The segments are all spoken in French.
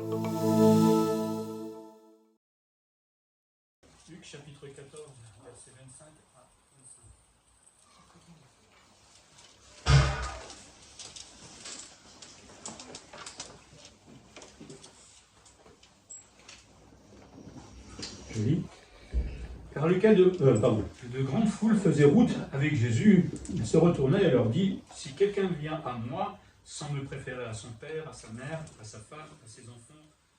Luc chapitre 14, versets 25 à 25. Je lis. Car de grandes foules faisaient route avec Jésus. Il se retourna et leur dit, « Si quelqu'un vient à moi, sans me préférer à son père, à sa mère, à sa femme, à ses enfants,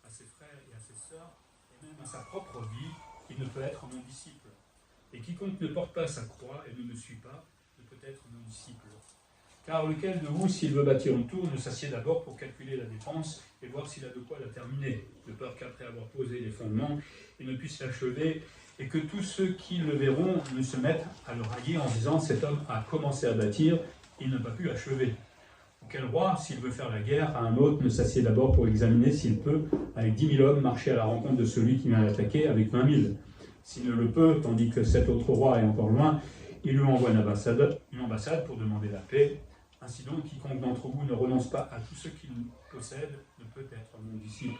à ses frères et à ses sœurs, et même à sa propre vie, il ne peut être mon disciple. Et quiconque ne porte pas sa croix et ne me suit pas, ne peut être mon disciple. Car lequel de vous, s'il veut bâtir une tour, ne s'assied d'abord pour calculer la dépense et voir s'il a de quoi la terminer, de peur qu'après avoir posé les fondements, il ne puisse l'achever, et que tous ceux qui le verront ne se mettent à le railler en disant « Cet homme a commencé à bâtir, il n'a pas pu achever ». Ou quel roi, s'il veut faire la guerre à un autre, ne s'assied d'abord pour examiner s'il peut, avec 10 000 hommes, marcher à la rencontre de celui qui vient l'attaquer avec 20 000. S'il ne le peut, tandis que cet autre roi est encore loin, il lui envoie une ambassade pour demander la paix. Ainsi donc, quiconque d'entre vous ne renonce pas à tout ce qu'il possède ne peut être mon disciple.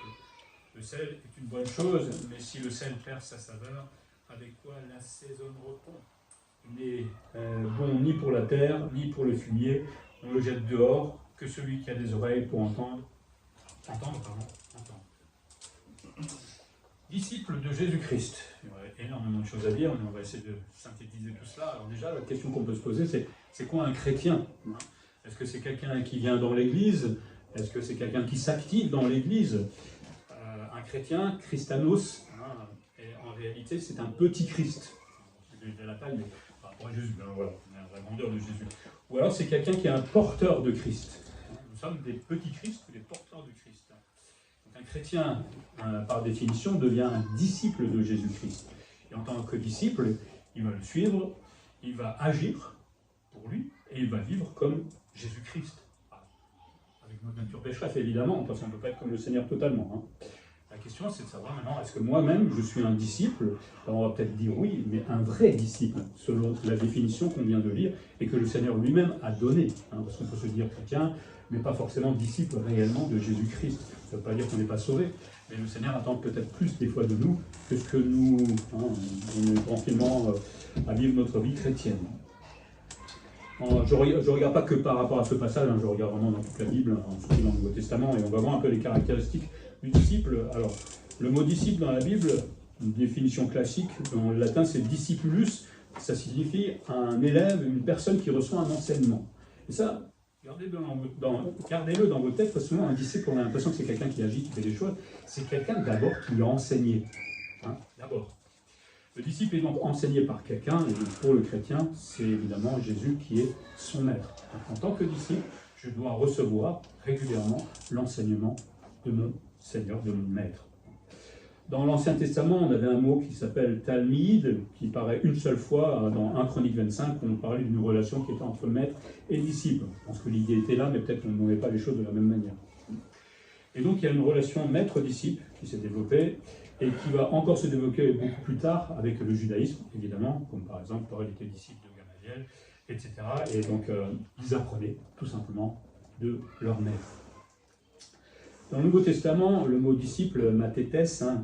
Le sel est une bonne chose, mais si le sel perd sa saveur, avec quoi l'assaisonne-t-on ? Il n'est bon ni pour la terre, ni pour le fumier. On le jette dehors, que celui qui a des oreilles pour entendre. Disciple de Jésus-Christ. Il y aurait énormément de choses à dire, mais on va essayer de synthétiser tout cela. Alors déjà, la question qu'on peut se poser, c'est quoi un chrétien ? Est-ce que c'est quelqu'un qui vient dans l'Église ? Est-ce que c'est quelqu'un qui s'active dans l'Église ? Un chrétien, Christanos, et en réalité, c'est un petit Christ. C'est de la taille, mais par rapport à Jésus, voilà, la grandeur de Jésus. Ou alors, c'est quelqu'un qui est un porteur de Christ. Nous sommes des petits Christ ou des porteurs de Christ. Donc, un chrétien, par définition, devient un disciple de Jésus-Christ. Et en tant que disciple, il va le suivre, il va agir pour lui, et il va vivre comme Jésus-Christ. Avec notre nature pécheresse, évidemment, parce qu'on ne peut pas être comme le Seigneur totalement. La question, c'est de savoir maintenant, est-ce que moi-même, je suis un disciple ? Alors, on va peut-être dire oui, mais un vrai disciple, selon la définition qu'on vient de lire, et que le Seigneur lui-même a donnée. Parce qu'on peut se dire chrétien, mais pas forcément disciple réellement de Jésus-Christ. Ça ne veut pas dire qu'on n'est pas sauvé, mais le Seigneur attend peut-être plus des fois de nous que ce que nous, on est tranquillement à vivre notre vie chrétienne. Je ne regarde pas que par rapport à ce passage, je regarde vraiment dans toute la Bible, surtout dans le Nouveau Testament, et on va voir un peu les caractéristiques du disciple. Alors, le mot disciple dans la Bible, une définition classique, dans le latin c'est discipulus, ça signifie un élève, une personne qui reçoit un enseignement. Et ça, gardez-le dans vos têtes, parce que souvent un disciple, on a l'impression que c'est quelqu'un qui agit, qui fait des choses, c'est quelqu'un d'abord qui lui a enseigné. D'abord. Le disciple est donc enseigné par quelqu'un, et pour le chrétien, c'est évidemment Jésus qui est son maître. Donc, en tant que disciple, je dois recevoir régulièrement l'enseignement de mon Seigneur, de mon maître. Dans l'Ancien Testament, on avait un mot qui s'appelle Talmide, qui paraît une seule fois dans 1 Chronique 25, où on parlait d'une relation qui était entre maître et disciple. Je pense que l'idée était là, mais peut-être qu'on ne voyait pas les choses de la même manière. Et donc il y a une relation maître-disciple qui s'est développée, et qui va encore se développer beaucoup plus tard avec le judaïsme, évidemment, comme par exemple Paul était disciple de Gamaliel, etc. Et donc ils apprenaient tout simplement de leur maître. Dans le Nouveau Testament, le mot disciple, matétes,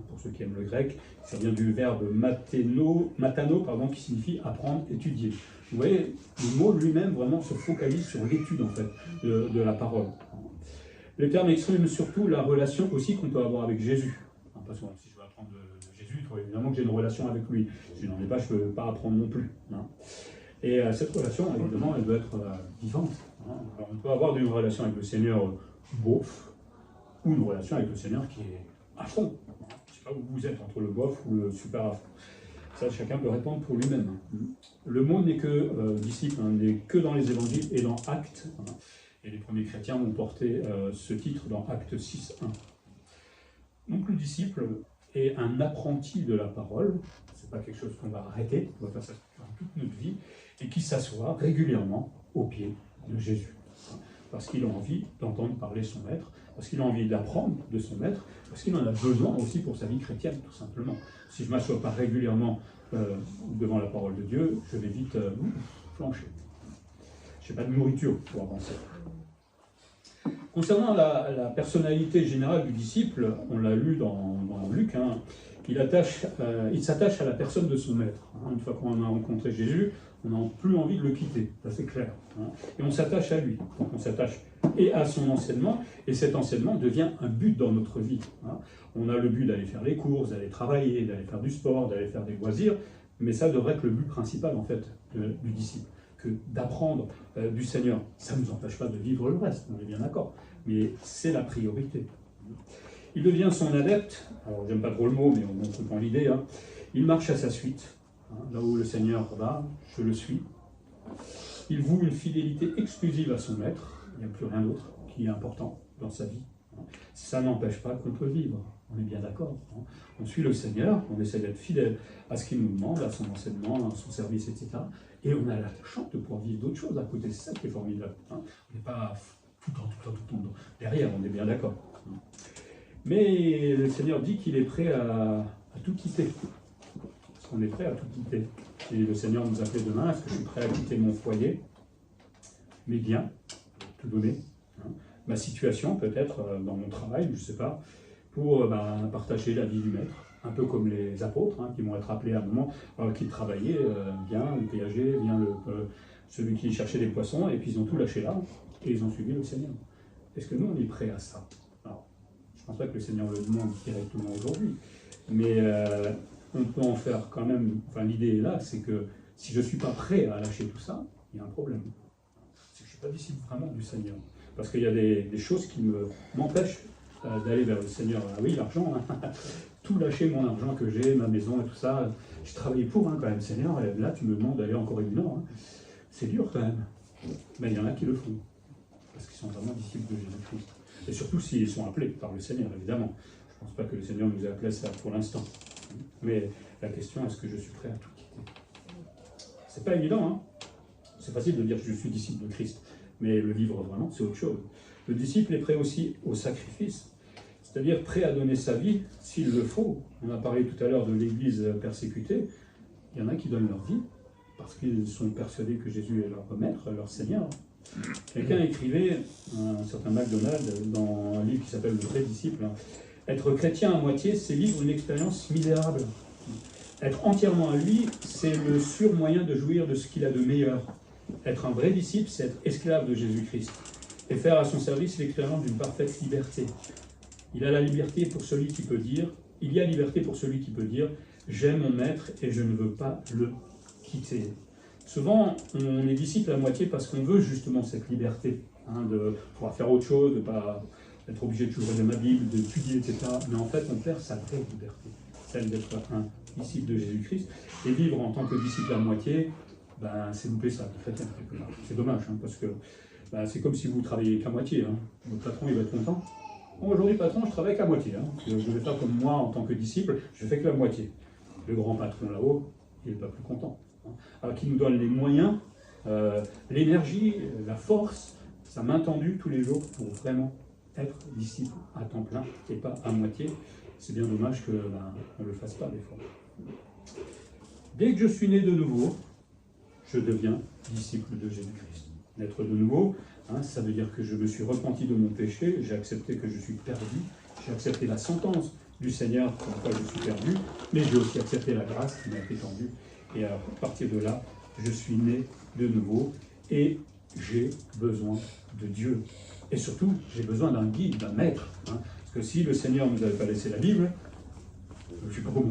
pour ceux qui aiment le grec, ça vient du verbe matano, qui signifie apprendre, étudier. Vous voyez, le mot lui-même vraiment se focalise sur l'étude en fait de la parole. Le terme exprime surtout la relation aussi qu'on peut avoir avec Jésus. Parce que si je veux apprendre de Jésus, il faut évidemment que j'ai une relation avec lui. Si je n'en ai pas, je ne peux pas apprendre non plus. Et cette relation, évidemment, elle doit être vivante. Alors, on peut avoir une relation avec le Seigneur beauf, ou une relation avec le Seigneur qui est à fond. Je ne sais pas où vous êtes, entre le bof ou le super à fond. Ça, chacun peut répondre pour lui-même. Le mot n'est que disciple, n'est que dans les évangiles et dans Actes. Et les premiers chrétiens ont porté ce titre dans Actes 6.1. Donc le disciple est un apprenti de la parole, ce n'est pas quelque chose qu'on va arrêter, on va faire ça dans toute notre vie, et qui s'assoit régulièrement au pied de Jésus. Parce qu'il a envie d'entendre parler son maître, parce qu'il a envie d'apprendre de son maître, parce qu'il en a besoin aussi pour sa vie chrétienne, tout simplement. Si je ne m'assois pas régulièrement devant la parole de Dieu, je vais vite flancher. Je n'ai pas de nourriture pour avancer. Concernant la personnalité générale du disciple, on l'a lu dans Luc, hein, il s'attache à la personne de son maître. Hein. Une fois qu'on a rencontré Jésus, on n'a plus envie de le quitter, ça c'est clair. Hein. Et on s'attache à lui, donc on s'attache et à son enseignement, et cet enseignement devient un but dans notre vie. Hein. On a le but d'aller faire les courses, d'aller travailler, d'aller faire du sport, d'aller faire des loisirs, mais ça devrait être le but principal en fait du disciple, que d'apprendre du Seigneur. Ça ne nous empêche pas de vivre le reste, on est bien d'accord, mais c'est la priorité. Il devient son adepte, alors j'aime pas trop le mot, mais on comprend l'idée, hein. Il marche à sa suite, hein. Là où le Seigneur va, je le suis. Il voue une fidélité exclusive à son maître, il n'y a plus rien d'autre qui est important dans sa vie. Ça n'empêche pas qu'on peut vivre, on est bien d'accord. Hein. On suit le Seigneur, on essaie d'être fidèle à ce qu'il nous demande, à son enseignement, à son service, etc. Et on a la chance de pouvoir vivre d'autres choses à côté, c'est ça qui est formidable. Hein. On n'est pas tout le temps derrière, on est bien d'accord. Hein. Mais le Seigneur dit qu'il est prêt à tout quitter. Parce qu'on est prêt à tout quitter. Et le Seigneur nous appelait demain, est-ce que je suis prêt à quitter mon foyer, mes biens, tout donner, hein, ma situation peut-être dans mon travail, je ne sais pas, pour partager la vie du Maître, un peu comme les apôtres, hein, qui vont être appelés à un moment, qui travaillaient, bien le péager, bien celui qui cherchait des poissons, et puis ils ont tout lâché là, et ils ont suivi le Seigneur. Est-ce que nous, on est prêt à ça? Alors, je ne pense pas que le Seigneur le demande directement aujourd'hui, mais on peut en faire quand même, enfin l'idée est là, c'est que si je ne suis pas prêt à lâcher tout ça, il y a un problème. C'est que je ne suis pas disciple vraiment du Seigneur. Parce qu'il y a des choses qui m'empêchent d'aller vers le Seigneur. Ah oui, l'argent, hein. Tout lâcher mon argent que j'ai, ma maison et tout ça, j'ai travaillé pour quand même, Seigneur, et là tu me demandes d'aller encore une heure. Hein. C'est dur quand même. Mais il y en a qui le font, parce qu'ils sont vraiment disciples de Jésus-Christ. Et surtout s'ils sont appelés par le Seigneur, évidemment. Je ne pense pas que le Seigneur nous ait appelés à ça pour l'instant. Mais la question, est-ce que je suis prêt à tout quitter? C'est pas évident, hein. C'est facile de dire que je suis disciple de Christ, mais le vivre vraiment, c'est autre chose. Le disciple est prêt aussi au sacrifice, c'est-à-dire prêt à donner sa vie s'il le faut. On a parlé tout à l'heure de l'Église persécutée. Il y en a qui donnent leur vie parce qu'ils sont persuadés que Jésus est leur maître, leur Seigneur. Quelqu'un écrivait, un certain MacDonald, dans un livre qui s'appelle Le vrai disciple, hein, être chrétien à moitié, c'est vivre une expérience misérable. Être entièrement à lui, c'est le sûr moyen de jouir de ce qu'il a de meilleur. Être un vrai disciple, c'est être esclave de Jésus-Christ et faire à son service l'expérience d'une parfaite liberté. Il y a liberté pour celui qui peut dire, j'aime mon maître et je ne veux pas le quitter. Souvent, on est disciple à moitié parce qu'on veut justement cette liberté, hein, de pouvoir faire autre chose, de ne pas être obligé de toujours lire ma Bible, d'étudier, etc. Mais en fait, on perd sa vraie liberté, celle d'être un disciple de Jésus-Christ. Et vivre en tant que disciple à moitié, c'est louper ça, c'est dommage, hein, parce que c'est comme si vous travaillez qu'à moitié. Hein. Votre patron, il va être content. Bon, aujourd'hui, patron, je travaille qu'à moitié. Hein. Je ne vais pas comme moi, en tant que disciple, je fais que la moitié. Le grand patron là-haut, il n'est pas plus content. Hein. Alors qu'il nous donne les moyens, l'énergie, la force, sa main tendue tous les jours pour vraiment être disciple à temps plein et pas à moitié. C'est bien dommage qu'on ne le fasse pas des fois. Dès que je suis né de nouveau, je deviens disciple de Jésus-Christ. Naître de nouveau, hein, ça veut dire que je me suis repenti de mon péché, j'ai accepté que je suis perdu, j'ai accepté la sentence du Seigneur pour laquelle je suis perdu, mais j'ai aussi accepté la grâce qui m'a été tendue. Et à partir de là, je suis né de nouveau et j'ai besoin de Dieu. Et surtout, j'ai besoin d'un guide, d'un maître. Hein, parce que si le Seigneur ne nous avait pas laissé la Bible, je ne sais pas comment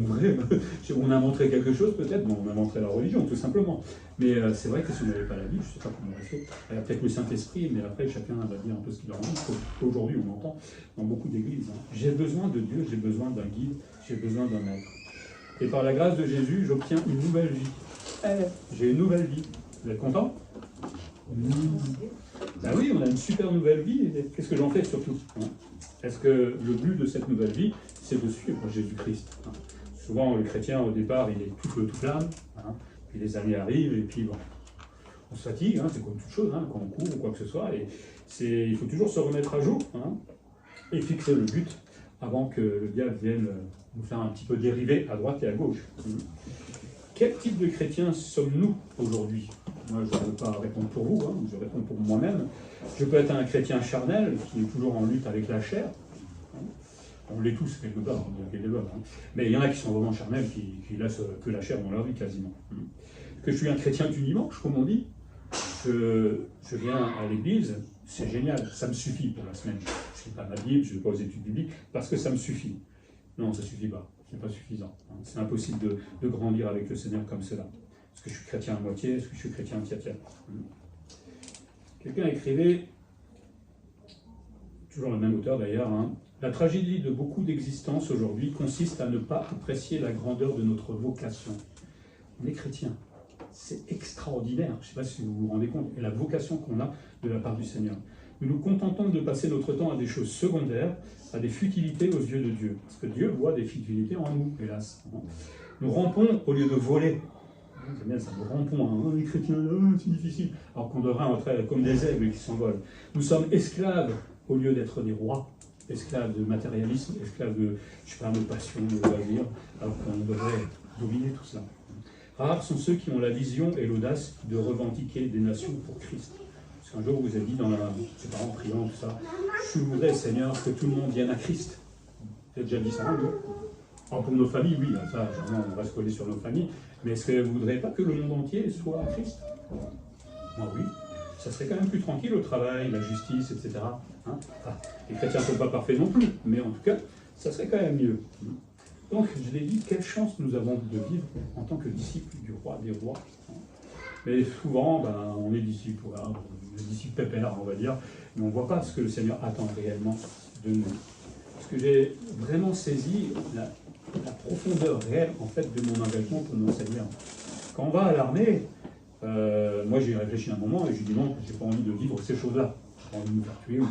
on a montré quelque chose peut-être, bon, on a montré la religion tout simplement. Mais c'est vrai que si on n'avait pas la Bible, je ne sais pas comment on aurait fait. Il y a peut-être le Saint-Esprit, mais après chacun va dire un peu ce qu'il en pense. Aujourd'hui on entend dans beaucoup d'églises. Hein. J'ai besoin de Dieu, j'ai besoin d'un guide, j'ai besoin d'un maître. Et par la grâce de Jésus, j'obtiens une nouvelle vie. J'ai une nouvelle vie. Vous êtes content? Ben oui, on a une super nouvelle vie. Qu'est-ce que j'en fais surtout, hein? Est-ce que le but de cette nouvelle vie, c'est de suivre Jésus-Christ, hein? Souvent, le chrétien, au départ, il est tout feu, tout flamme, hein? Puis les années arrivent, et puis bon, on se fatigue, hein? C'est comme toute chose, hein? Quand on court ou quoi que ce soit, et il faut toujours se remettre à jour, hein? Et fixer le but avant que le diable vienne nous faire un petit peu dériver à droite et à gauche. Quel type de chrétiens sommes-nous aujourd'hui? moi je ne veux pas répondre pour vous, hein, je réponds pour moi-même. Je peux être un chrétien charnel qui est toujours en lutte avec la chair. On l'est tous quelque part, hein. Mais il y en a qui sont vraiment charnels, qui laissent que la chair dans leur vie quasiment. Que je suis un chrétien du dimanche, comme on dit, je viens à l'église, c'est génial, ça me suffit pour la semaine. Je ne lis pas ma Bible, je ne vais pas aux études bibliques, parce que ça me suffit. Non, ça ne suffit pas, ce n'est pas suffisant. C'est impossible de grandir avec le Seigneur comme cela. Est-ce que je suis chrétien à moitié, est-ce que je suis chrétien tiers-tiers? Quelqu'un écrivait, toujours le même auteur d'ailleurs, hein, la tragédie de beaucoup d'existences aujourd'hui consiste à ne pas apprécier la grandeur de notre vocation. On est chrétien. C'est extraordinaire, je ne sais pas si vous vous rendez compte, et la vocation qu'on a de la part du Seigneur. Nous nous contentons de passer notre temps à des choses secondaires, à des futilités aux yeux de Dieu. Parce que Dieu voit des futilités en nous, hélas. Nous rampons au lieu de voler. C'est bien ça, nous rampons, hein, les chrétiens, c'est difficile. Alors qu'on devrait entrer comme des aigles qui s'envolent. Nous sommes esclaves au lieu d'être des rois. Esclaves de matérialisme, esclaves de, je sais pas, de passion, de loisir, alors qu'on devrait dominer tout ça. Rares sont ceux qui ont la vision et l'audace de revendiquer des nations pour Christ. Parce qu'un jour, vous avez dit, je sais pas, en priant, tout ça, je voudrais, Seigneur, que tout le monde vienne à Christ. Vous avez déjà dit ça, non? Alors pour nos familles, oui, ça, généralement, on va se coller sur nos familles, mais est-ce que vous ne voudrez pas que le monde entier soit à Christ? Moi, oui. Ça serait quand même plus tranquille au travail, la justice, etc. Hein, enfin, les chrétiens ne sont pas parfaits non plus, mais en tout cas, ça serait quand même mieux. Donc, je l'ai dit, quelle chance nous avons de vivre en tant que disciples du roi des rois. Mais souvent, on est disciples, voilà, disciples pépères, on va dire, mais on ne voit pas ce que le Seigneur attend réellement de nous. Parce que j'ai vraiment saisi la profondeur réelle, en fait, de mon engagement pour mon Seigneur. Quand on va à l'armée, moi j'ai réfléchi un moment et j'ai dit non, j'ai pas envie de vivre ces choses-là. J'ai pas envie de me faire tuer, ou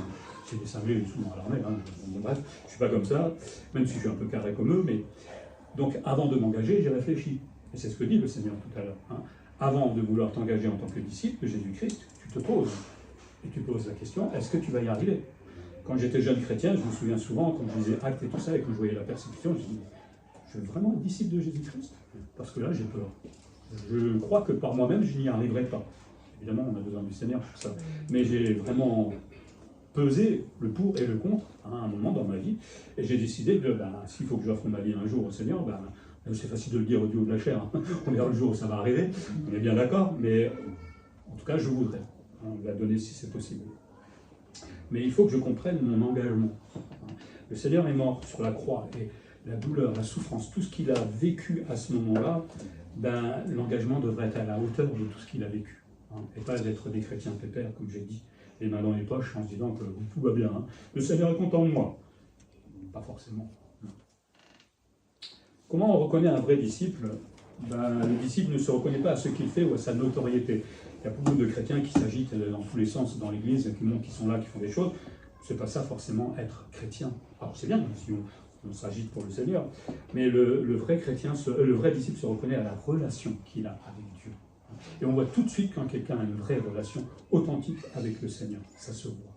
j'ai des cinglés souvent à l'armée, hein. Bon, bref, je suis pas comme ça, même si je suis un peu carré comme eux, mais donc avant de m'engager, j'ai réfléchi. Et c'est ce que dit le Seigneur tout à l'heure. Hein. Avant de vouloir t'engager en tant que disciple de Jésus-Christ, tu te poses. Et tu poses la question, est-ce que tu vas y arriver? Quand j'étais jeune chrétien, je me souviens souvent, quand je lisais Actes et tout ça, et que je voyais la persécution, je me dis, je veux vraiment être disciple de Jésus-Christ? Parce que là, j'ai peur. Je crois que par moi-même, je n'y arriverai pas. Évidemment, on a besoin du Seigneur pour ça. Mais j'ai vraiment pesé le pour et le contre à un moment dans ma vie. Et j'ai décidé de, s'il faut que j'offre ma vie un jour au Seigneur, c'est facile de le dire au haut de la chair. Hein. On verra le jour où ça va arriver. On est bien d'accord. Mais en tout cas, je voudrais. On va donner si c'est possible. Mais il faut que je comprenne mon engagement. Le Seigneur est mort sur la croix. Et la douleur, la souffrance, tout ce qu'il a vécu à ce moment-là, l'engagement devrait être à la hauteur de tout ce qu'il a vécu. Hein, et pas d'être des chrétiens pépères, comme j'ai dit, les mains dans les poches en se disant que tout va bien. Hein. Le Seigneur est content de moi. Pas forcément. Non. Comment on reconnaît un vrai disciple? Le disciple ne se reconnaît pas à ce qu'il fait ou à sa notoriété. Il y a beaucoup de chrétiens qui s'agitent dans tous les sens dans l'église, qui montrent qu'ils sont là, qui font des choses. C'est pas ça forcément être chrétien. Alors c'est bien si on s'agite pour le Seigneur, mais le vrai chrétien, le vrai disciple se reconnaît à la relation qu'il a avec Dieu. Et on voit tout de suite quand quelqu'un a une vraie relation authentique avec le Seigneur. Ça se voit.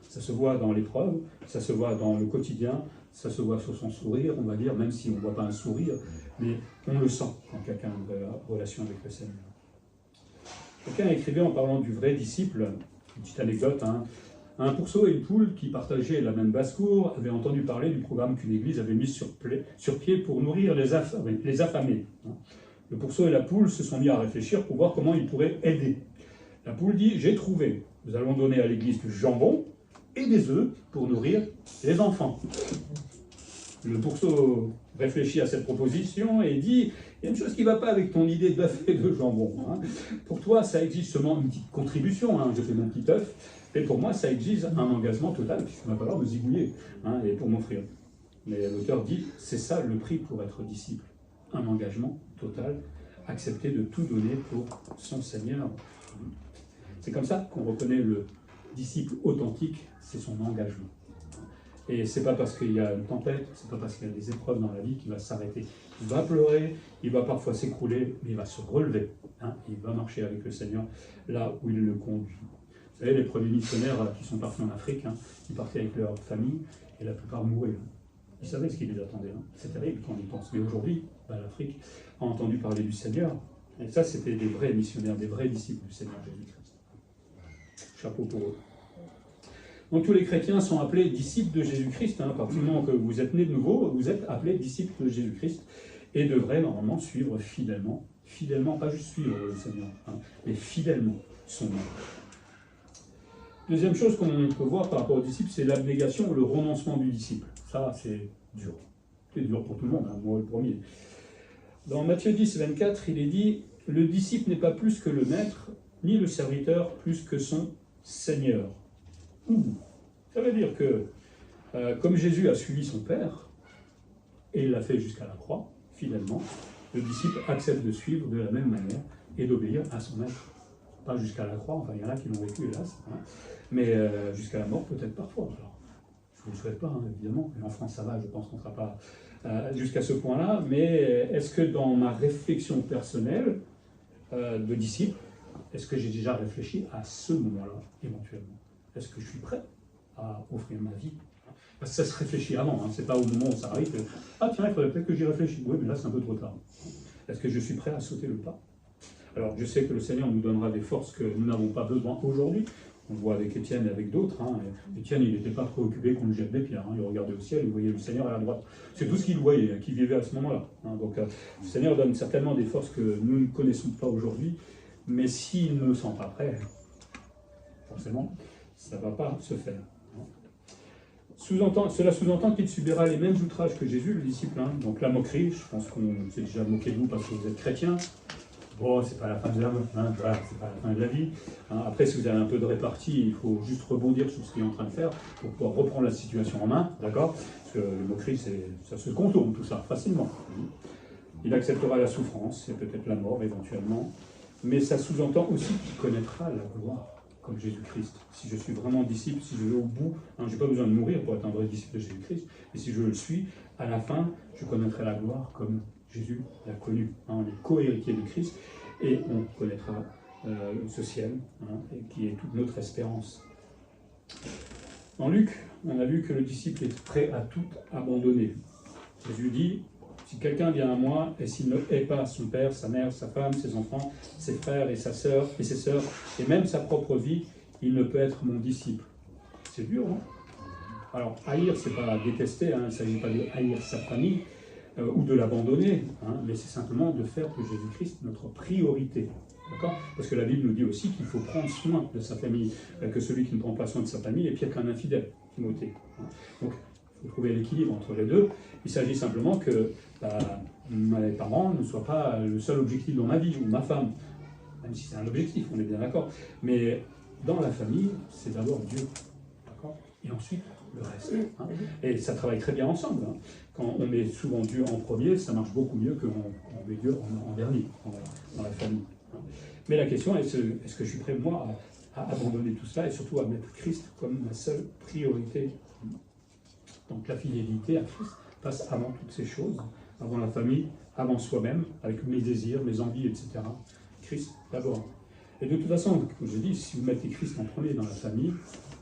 Ça se voit dans l'épreuve, ça se voit dans le quotidien, ça se voit sur son sourire, on va dire, même si on ne voit pas un sourire, mais on le sent quand quelqu'un a une vraie relation avec le Seigneur. Quelqu'un écrivait en parlant du vrai disciple, une petite anecdote, hein, un pourceau et une poule qui partageaient la même basse-cour avaient entendu parler du programme qu'une église avait mis sur pied pour nourrir les affamés. Le pourceau et la poule se sont mis à réfléchir pour voir comment ils pourraient aider. La poule dit « J'ai trouvé, nous allons donner à l'église du jambon et des œufs pour nourrir les enfants. » Le pourceau réfléchit à cette proposition et dit « Il y a une chose qui ne va pas avec ton idée d'œuf et de jambon. Hein. Pour toi, ça exige seulement une petite contribution, hein, je fais mon petit œuf. Et pour moi, ça exige un engagement total, puisqu'il va falloir me zigouiller, hein, et pour m'offrir. » Mais l'auteur dit, c'est ça le prix pour être disciple. Un engagement total, accepter de tout donner pour son Seigneur. C'est comme ça qu'on reconnaît le disciple authentique, c'est son engagement. Et c'est pas parce qu'il y a une tempête, c'est pas parce qu'il y a des épreuves dans la vie qu'il va s'arrêter. Il va pleurer, il va parfois s'écrouler, mais il va se relever. Hein, il va marcher avec le Seigneur là où il le conduit. Vous savez, les premiers missionnaires qui sont partis en Afrique, hein, ils partaient avec leur famille et la plupart mouraient. Ils savaient ce qui les attendait. Hein. C'est terrible quand on y pense. Mais aujourd'hui, l'Afrique a entendu parler du Seigneur Et ça, c'était des vrais missionnaires, des vrais disciples du Seigneur Jésus-Christ. Chapeau pour eux. Donc tous les chrétiens sont appelés disciples de Jésus-Christ. À partir du moment que vous êtes nés de nouveau, vous êtes appelés disciples de Jésus-Christ et devraient normalement suivre fidèlement, pas juste suivre le Seigneur, mais fidèlement son nom. Deuxième chose qu'on peut voir par rapport aux disciples, c'est l'abnégation, le renoncement du disciple. Ça, c'est dur. C'est dur pour tout le monde, moi le premier. Dans Matthieu 10, 24, il est dit « Le disciple n'est pas plus que le maître, ni le serviteur plus que son Seigneur. » Ça veut dire que, comme Jésus a suivi son Père, et il l'a fait jusqu'à la croix, fidèlement, le disciple accepte de suivre de la même manière et d'obéir à son maître. Pas jusqu'à la croix, enfin il y en a qui l'ont vécu hélas, mais jusqu'à la mort peut-être parfois. Alors, je ne vous le souhaite pas, évidemment, mais en France ça va, je pense qu'on ne sera pas jusqu'à ce point-là, mais est-ce que dans ma réflexion personnelle de disciple, est-ce que j'ai déjà réfléchi à ce moment-là, éventuellement? Est-ce que je suis prêt à offrir ma vie? Parce que ça se réfléchit avant, c'est pas au moment où ça arrive que « Ah tiens, il faudrait peut-être que j'y réfléchisse. » Oui, mais là c'est un peu trop tard. Est-ce que je suis prêt à sauter le pas? Alors je sais que le Seigneur nous donnera des forces que nous n'avons pas besoin aujourd'hui. On le voit avec Étienne et avec d'autres. Étienne, il n'était pas préoccupé qu'on lui jette des pierres. Il regardait au ciel, il voyait le Seigneur à la droite. C'est tout ce qu'il voyait, qu'il vivait à ce moment-là. Donc le Seigneur donne certainement des forces que nous ne connaissons pas aujourd'hui, mais s'il ne me sent pas prêt, forcément, ça ne va pas se faire. Cela sous-entend qu'il subira les mêmes outrages que Jésus, le disciple. Donc la moquerie, je pense qu'on s'est déjà moqué de vous parce que vous êtes chrétien. Bon, c'est pas la fin de la voilà, c'est pas la fin de la vie. Après, si vous avez un peu de répartie, il faut juste rebondir sur ce qu'il est en train de faire pour pouvoir reprendre la situation en main, d'accord? Parce que les moqueries, ça se contourne tout ça facilement. Il acceptera la souffrance et peut-être la mort éventuellement, mais ça sous-entend aussi qu'il connaîtra la gloire, comme Jésus-Christ. Si je suis vraiment disciple, si je vais au bout, je n'ai pas besoin de mourir pour être un vrai disciple de Jésus-Christ, et si je le suis, à la fin, je connaîtrai la gloire comme Jésus l'a connu. On est co-héritiers de Christ, et on connaîtra ce ciel, qui est toute notre espérance. Dans Luc, on a vu que le disciple est prêt à tout abandonner. Jésus dit, si quelqu'un vient à moi, et s'il ne hait pas son père, sa mère, sa femme, ses enfants, ses frères et ses sœurs, et même sa propre vie, il ne peut être mon disciple. C'est dur, hein? Alors, haïr, c'est pas détester, il ne s'agit pas de haïr sa famille, ou de l'abandonner, mais c'est simplement de faire de Jésus-Christ notre priorité. D'accord? Parce que la Bible nous dit aussi qu'il faut prendre soin de sa famille, que celui qui ne prend pas soin de sa famille est pire qu'un infidèle, Timothée. Donc, il faut trouver l'équilibre entre les deux. Il s'agit simplement que mes parents ne soient pas le seul objectif dans ma vie, ou ma femme, même si c'est un objectif, on est bien d'accord. Mais dans la famille, c'est d'abord Dieu. D'accord? Et ensuite, le reste. Et ça travaille très bien ensemble. Quand on met souvent Dieu en premier, ça marche beaucoup mieux que on met Dieu en dernier, dans la famille. Mais la question est, est-ce que je suis prêt, moi, à abandonner tout cela et surtout à mettre Christ comme ma seule priorité? Donc la fidélité à Christ passe avant toutes ces choses, avant la famille, avant soi-même, avec mes désirs, mes envies, etc. Christ d'abord. Et de toute façon, comme je dis, si vous mettez Christ en premier dans la famille,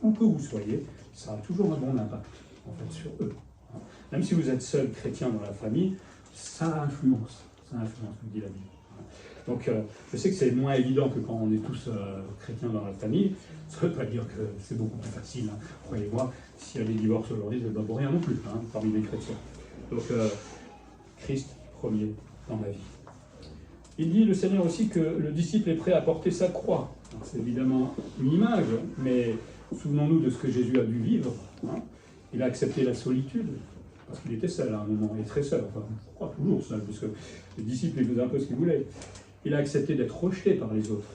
où que vous soyez, ça a toujours un bon impact en fait, sur eux. Même si vous êtes seul chrétien dans la famille, ça influence, nous dit la Bible. Donc je sais que c'est moins évident que quand on est tous chrétiens dans la famille. Ça ne veut pas dire que c'est beaucoup plus facile. Croyez-moi, s'il y a des divorces aujourd'hui, c'est pas pour rien non plus, parmi les chrétiens. Donc Christ premier dans ma vie. Il dit, le Seigneur aussi, que le disciple est prêt à porter sa croix. C'est évidemment une image, mais souvenons-nous de ce que Jésus a dû vivre. Il a accepté la solitude, parce qu'il était seul à un moment, et très seul, enfin, je crois toujours seul, parce que les disciples, ils faisaient un peu ce qu'ils voulaient. Il a accepté d'être rejeté par les autres.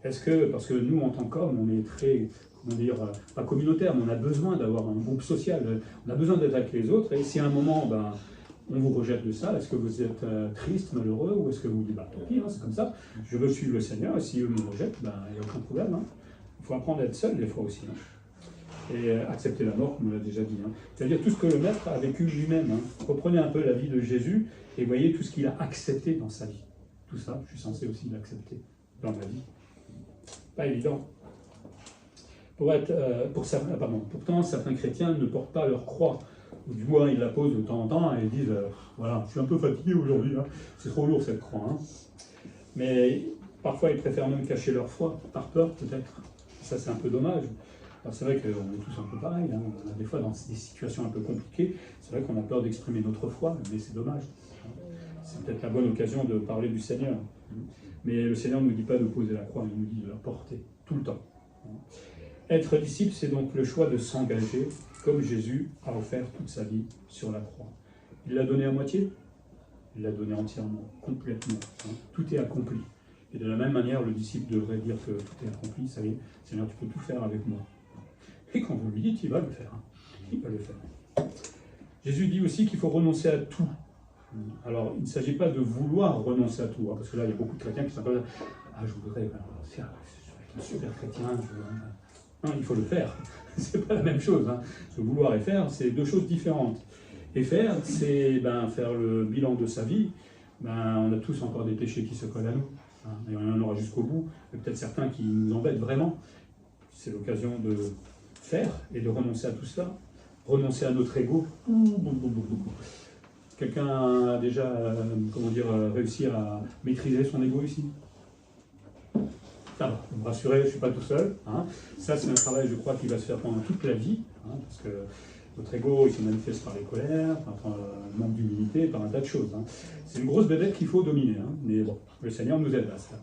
Est-ce que, parce que nous, en tant qu'hommes, on est très, comment dire, pas communautaire, mais on a besoin d'avoir un groupe social, on a besoin d'être avec les autres, et si à un moment, on vous rejette de ça, est-ce que vous êtes triste, malheureux, ou est-ce que vous vous dites, tant pis, c'est comme ça, je veux suivre le Seigneur, et si eux me rejettent, il n'y a aucun problème. Il faut apprendre à être seul des fois aussi. Et accepter la mort, comme on l'a déjà dit. C'est-à-dire tout ce que le Maître a vécu lui-même. Reprenez un peu la vie de Jésus, et voyez tout ce qu'il a accepté dans sa vie. Tout ça, je suis censé aussi l'accepter dans ma vie. Pas évident. Pourtant, certains chrétiens ne portent pas leur croix. Ou du moins, ils la posent de temps en temps et ils disent voilà, je suis un peu fatigué aujourd'hui, c'est trop lourd cette croix. Mais parfois, ils préfèrent même cacher leur foi, par peur peut-être. Ça, c'est un peu dommage. Alors, c'est vrai qu'on est tous un peu pareils. Hein. On a des fois, dans des situations un peu compliquées, c'est vrai qu'on a peur d'exprimer notre foi, mais c'est dommage. C'est peut-être la bonne occasion de parler du Seigneur. Mais le Seigneur ne nous dit pas de poser la croix, il nous dit de la porter, tout le temps. Être disciple, c'est donc le choix de s'engager, comme Jésus a offert toute sa vie sur la croix. Il l'a donné à moitié, il l'a donné entièrement, complètement. Tout est accompli. Et de la même manière, le disciple devrait dire que tout est accompli, ça y est, Seigneur, tu peux tout faire avec moi. Et quand vous lui dites, il va le faire. Il va le faire. Jésus dit aussi qu'il faut renoncer à tout. Alors, il ne s'agit pas de vouloir renoncer à tout, parce que là, il y a beaucoup de chrétiens qui sont comme ça. Ah, je voudrais faire un super chrétien. Non, il faut le faire. C'est pas la même chose. Hein. Ce vouloir et faire, c'est deux choses différentes. Et faire, c'est faire le bilan de sa vie. On a tous encore des péchés qui se collent à nous. Hein, et on en aura jusqu'au bout. Et peut-être certains qui nous embêtent vraiment. C'est l'occasion de faire et de renoncer à tout cela. Renoncer à notre ego. Quelqu'un a déjà réussi à maîtriser son ego ici? Ça va, vous me rassurez, je ne suis pas tout seul. Hein. Ça, c'est un travail, je crois, qui va se faire pendant toute la vie, hein, parce que notre ego, il se manifeste par les colères, par le manque d'humilité, par un tas de choses. Hein. C'est une grosse bébête qu'il faut dominer, hein, mais bon, le Seigneur nous aide à ça.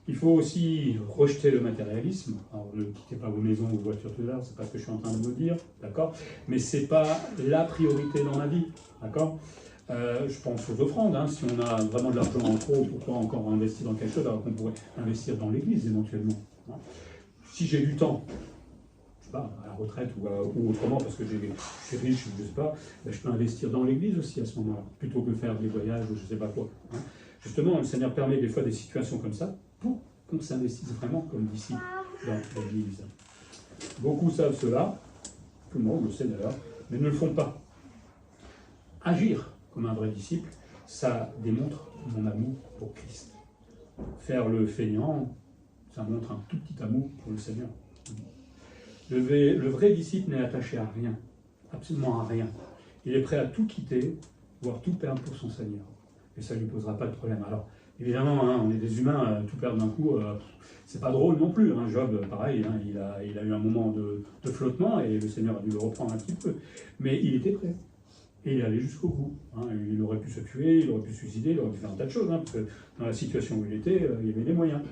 Il faut aussi rejeter le matérialisme. Alors, ne quittez pas vos maisons ou vos voitures tout à l'heure, c'est pas ce que je suis en train de vous dire, d'accord? Mais c'est pas la priorité dans ma vie, d'accord? Je pense aux offrandes. Hein. Si on a vraiment de l'argent en trop, pourquoi encore investir dans quelque chose alors qu'on pourrait investir dans l'église éventuellement, hein. Si j'ai du temps, je sais pas, à la retraite ou autrement parce que je suis riche, je sais pas, je peux investir dans l'église aussi à ce moment-là, plutôt que faire des voyages ou je sais pas quoi. Hein. Justement, le Seigneur permet des fois des situations comme ça pour qu'on s'investisse vraiment comme disciple dans l'église. Beaucoup savent cela, tout le monde le sait d'ailleurs, mais ne le font pas. Agir comme un vrai disciple, ça démontre mon amour pour Christ. Faire le feignant, ça montre un tout petit amour pour le Seigneur. Le vrai disciple n'est attaché à rien, absolument à rien. Il est prêt à tout quitter, voire tout perdre pour son Seigneur. Et ça ne lui posera pas de problème. Alors, évidemment, hein, on est des humains, tout perdre d'un coup, c'est pas drôle non plus. Hein. Job, pareil, hein, il a eu un moment de flottement et le Seigneur a dû le reprendre un petit peu. Mais il était prêt. Et il allait jusqu'au bout. Hein. Il aurait pu se tuer, il aurait pu se suicider, il aurait pu faire un tas de choses, hein, parce que dans la situation où il était, il y avait des moyens.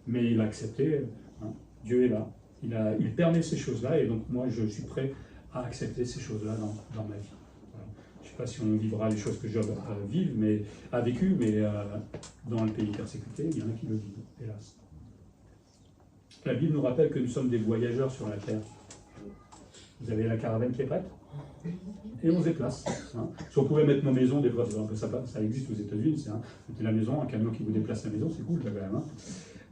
Mais il a accepté, hein. Dieu est là. Il permet ces choses-là, et donc moi je suis prêt à accepter ces choses-là dans ma vie. Voilà. Je ne sais pas si on vivra les choses que Job a vécues, mais dans le pays persécuté, il y en a qui le vivent, hélas. La Bible nous rappelle que nous sommes des voyageurs sur la terre. Vous avez la caravane qui est prête? Et on se déplace. Hein. Si on pouvait mettre nos maisons, des fois, ça existe aux États-Unis, c'est la maison, un camion qui vous déplace la maison, c'est cool quand même. Hein.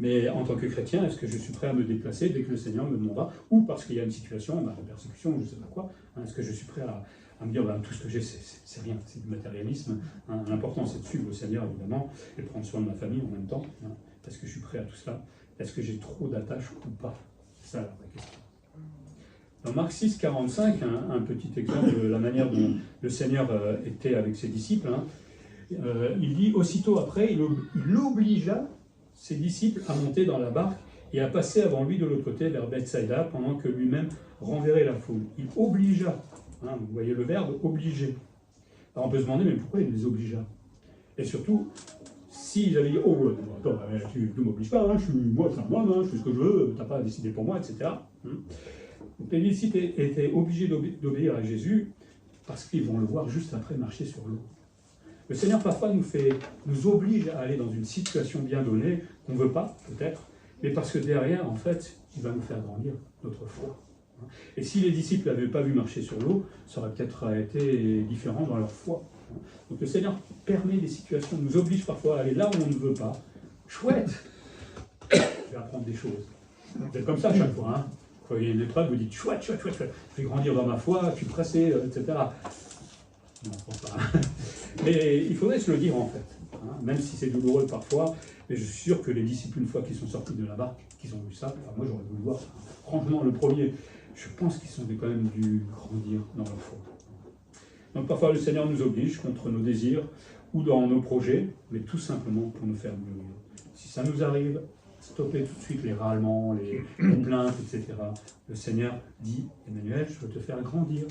Mais en tant que chrétien, est-ce que je suis prêt à me déplacer dès que le Seigneur me demandera, ou parce qu'il y a une situation, de persécution, je ne sais pas quoi, hein, est-ce que je suis prêt à me dire, tout ce que j'ai, c'est rien, c'est du matérialisme. Hein. L'important, c'est de suivre le Seigneur, évidemment, et de prendre soin de ma famille en même temps. Hein. Est-ce que je suis prêt à tout cela? Est-ce que j'ai trop d'attaches ou pas? C'est ça la vraie question. Dans Marc 6, 45, un petit exemple de la manière dont le Seigneur était avec ses disciples, hein, il dit, aussitôt après, il obligea ses disciples à monter dans la barque et à passer avant lui de l'autre côté vers Bethsaïda pendant que lui-même renverrait la foule. Il obligea, hein, vous voyez le verbe obliger. Alors on peut se demander, mais pourquoi il les obligea? Et surtout, s'ils avaient dit, oh, attends, tu ne m'obliges pas, hein, moi je suis un homme, hein, je fais ce que je veux, tu n'as pas à décider pour moi, etc. Donc les disciples étaient obligés d'obéir à Jésus parce qu'ils vont le voir juste après marcher sur l'eau. Le Seigneur parfois nous oblige à aller dans une situation bien donnée qu'on ne veut pas, peut-être, mais parce que derrière, en fait, il va nous faire grandir notre foi. Et si les disciples n'avaient pas vu marcher sur l'eau, ça aurait peut-être été différent dans leur foi. Donc le Seigneur permet des situations, nous oblige parfois à aller là où on ne veut pas. Chouette! Je vais apprendre des choses. Vous êtes comme ça à chaque fois, hein? Quand il y a une épreuve, vous dites chouette, chouette, chouette, chouette. Je vais grandir dans ma foi, je suis pressé, etc. Non, je pense pas. Mais il faudrait se le dire en fait, hein, même si c'est douloureux parfois. Mais je suis sûr que les disciples, une fois qu'ils sont sortis de la barque, qu'ils ont vu ça, moi j'aurais voulu voir. Franchement, le premier, je pense qu'ils sont quand même dû grandir dans leur foi. Donc parfois le Seigneur nous oblige contre nos désirs ou dans nos projets, mais tout simplement pour nous faire mieux. Si ça nous arrive, stoppez tout de suite les râlements, les plaintes, etc. Le Seigneur dit, Emmanuel, je veux te faire grandir.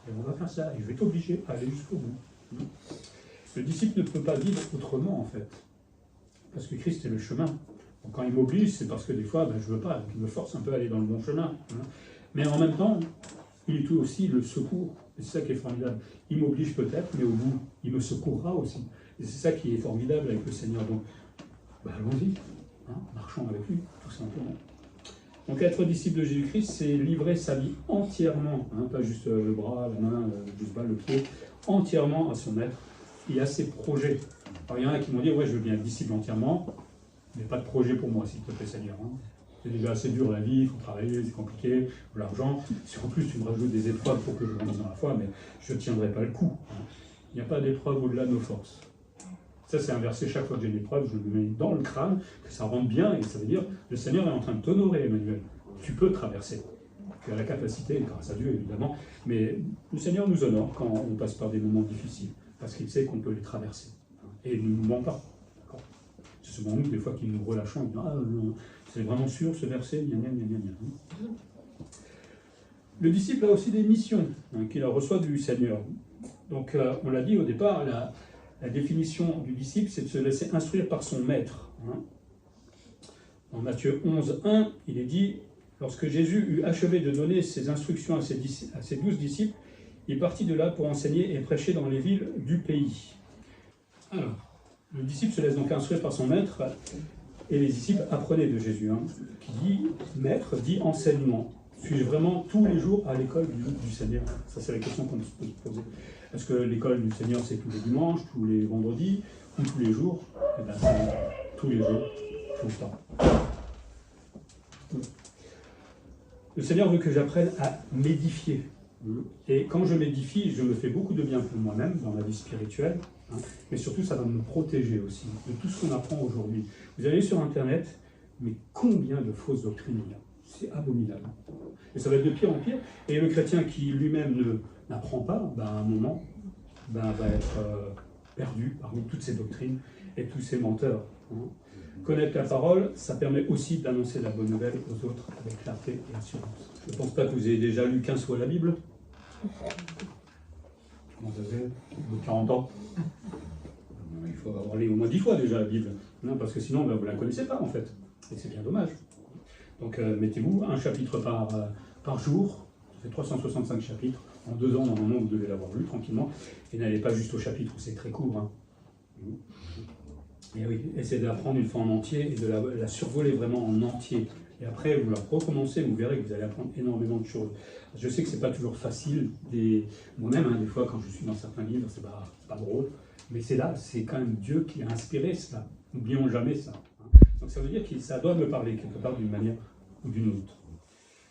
Et on va faire ça. Et je vais t'obliger à aller jusqu'au bout. Le disciple ne peut pas vivre autrement, en fait. Parce que Christ est le chemin. Donc, quand il m'oblige, c'est parce que des fois, je ne veux pas. Donc, il me force un peu à aller dans le bon chemin. Mais en même temps, il est aussi le secours. Et c'est ça qui est formidable. Il m'oblige peut-être, mais au bout, il me secourra aussi. Et c'est ça qui est formidable avec le Seigneur. Donc, allons-y. Marchons avec lui, tout simplement. Donc être disciple de Jésus-Christ, c'est livrer sa vie entièrement, pas juste le bras, la main, juste le pied, entièrement à son maître et à ses projets. Alors il y en a qui m'ont dit, ouais, je veux bien être disciple entièrement, mais pas de projet pour moi, s'il te plaît, Seigneur. C'est déjà assez dur la vie, il faut travailler, c'est compliqué, l'argent. Si en plus tu me rajoutes des épreuves pour que je grandisse dans la foi, mais je ne tiendrai pas le coup. Il n'y a pas d'épreuve au-delà de nos forces. Ça, c'est un verset, chaque fois que j'ai une épreuve, je le mets dans le crâne, que ça rentre bien, et ça veut dire, le Seigneur est en train de t'honorer, Emmanuel. Tu peux traverser. Tu as la capacité, grâce à Dieu, évidemment, mais le Seigneur nous honore quand on passe par des moments difficiles, parce qu'il sait qu'on peut les traverser. Et il ne nous ment pas. C'est souvent nous, des fois, qui nous relâchons, et disons, ah, c'est vraiment sûr, ce verset, gna. Le disciple a aussi des missions qu'il reçoit du Seigneur. Donc, on l'a dit au départ, la définition du disciple, c'est de se laisser instruire par son maître. Dans Matthieu 11, 1, il est dit, lorsque Jésus eut achevé de donner ses instructions à ses 12 disciples, il partit de là pour enseigner et prêcher dans les villes du pays. Alors, le disciple se laisse donc instruire par son maître, et les disciples apprenaient de Jésus. Qui dit maître, dit enseignement. Suis-je vraiment tous les jours à l'école du Seigneur? Ça, c'est la question qu'on peut se poser. Est-ce que l'école du Seigneur, c'est tous les dimanches, tous les vendredis, ou tous les jours? Eh bien, c'est tous les jours, tout le temps. Le Seigneur veut que j'apprenne à m'édifier. Et quand je m'édifie, je me fais beaucoup de bien pour moi-même dans la vie spirituelle, mais surtout, ça va me protéger aussi de tout ce qu'on apprend aujourd'hui. Vous allez sur Internet, mais combien de fausses doctrines il y a? C'est abominable. Et ça va être de pire en pire. Et le chrétien qui lui-même n'apprend pas, à un moment, va être perdu parmi toutes ces doctrines et tous ces menteurs. Connaître la parole, ça permet aussi d'annoncer la bonne nouvelle aux autres avec clarté et assurance. Je ne pense pas que vous ayez déjà lu 15 fois la Bible. Comment ça fait? Au bout de 40 ans. Il faut avoir lu au moins 10 fois déjà la Bible. Non, parce que sinon, vous ne la connaissez pas en fait. Et c'est bien dommage. Donc mettez-vous un chapitre par jour, ça fait 365 chapitres, en 2 ans normalement vous devez l'avoir lu tranquillement, et n'allez pas juste au chapitre où c'est très court. Et oui, essayez d'apprendre une fois en entier et de la survoler vraiment en entier. Et après vous la recommencez, vous verrez que vous allez apprendre énormément de choses. Je sais que c'est pas toujours facile, moi-même des fois quand je suis dans certains livres, c'est pas drôle, mais c'est là, c'est quand même Dieu qui a inspiré cela. N'oublions jamais ça. Donc ça veut dire que ça doit me parler quelque part d'une manière ou d'une autre.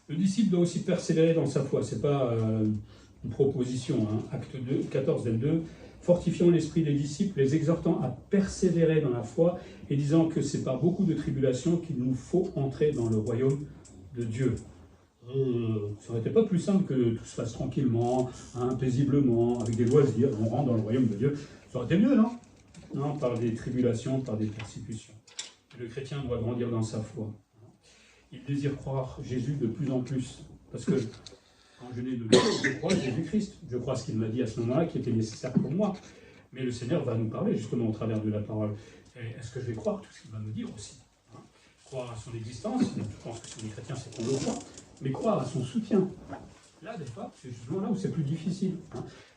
Le disciple doit aussi persévérer dans sa foi. Ce n'est pas une proposition. Acte 2, 14, 22. Fortifiant l'esprit des disciples, les exhortant à persévérer dans la foi et disant que c'est par beaucoup de tribulations qu'il nous faut entrer dans le royaume de Dieu. Ça n'aurait été pas plus simple que tout se fasse tranquillement, paisiblement, avec des loisirs, on rentre dans le royaume de Dieu. Ça aurait été mieux, non? Non, par des tribulations, par des persécutions. Le chrétien doit grandir dans sa foi. Il désire croire Jésus de plus en plus. Parce que quand je n'ai de Dieu, je crois Jésus-Christ. Je crois ce qu'il m'a dit à ce moment-là, qui était nécessaire pour moi. Mais le Seigneur va nous parler justement au travers de la parole. Est-ce que je vais croire tout ce qu'il va me dire aussi? Croire à son existence, je pense que si on est chrétien, c'est qu'on le croit. Mais croire à son soutien. Là, des fois, c'est justement là où c'est plus difficile.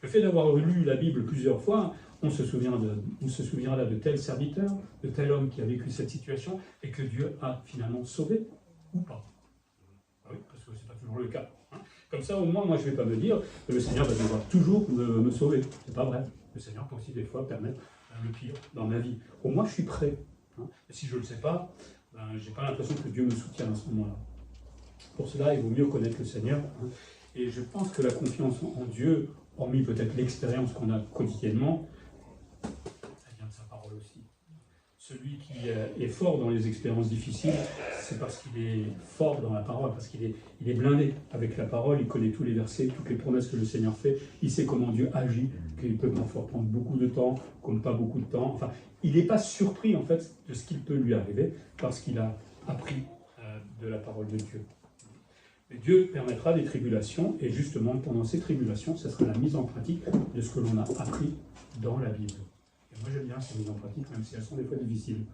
Le fait d'avoir lu la Bible plusieurs fois, on se souviendra de tel serviteur, de tel homme qui a vécu cette situation et que Dieu a finalement sauvé ou pas. Oui, parce que ce n'est pas toujours le cas. Comme ça, au moins, moi, je ne vais pas me dire que le Seigneur va devoir toujours me sauver. C'est pas vrai. Le Seigneur peut aussi des fois permettre le pire dans ma vie. Au moins, je suis prêt. Et si je ne le sais pas, je n'ai pas l'impression que Dieu me soutient à ce moment-là. Pour cela, il vaut mieux connaître le Seigneur. Et je pense que la confiance en Dieu, hormis peut-être l'expérience qu'on a quotidiennement, ça vient de sa parole aussi. celui qui est fort dans les expériences difficiles, c'est parce qu'il est fort dans la parole, parce qu'il est blindé avec la parole, il connaît tous les versets, toutes les promesses que le Seigneur fait, il sait comment Dieu agit, qu'il peut parfois prendre beaucoup de temps, comme pas beaucoup de temps. Enfin, il n'est pas surpris en fait de ce qu'il peut lui arriver, parce qu'il a appris de la parole de Dieu. Et Dieu permettra des tribulations, et justement pendant ces tribulations, ce sera la mise en pratique de ce que l'on a appris dans la Bible. Et moi j'aime bien ces mises en pratique, même si elles sont des fois difficiles.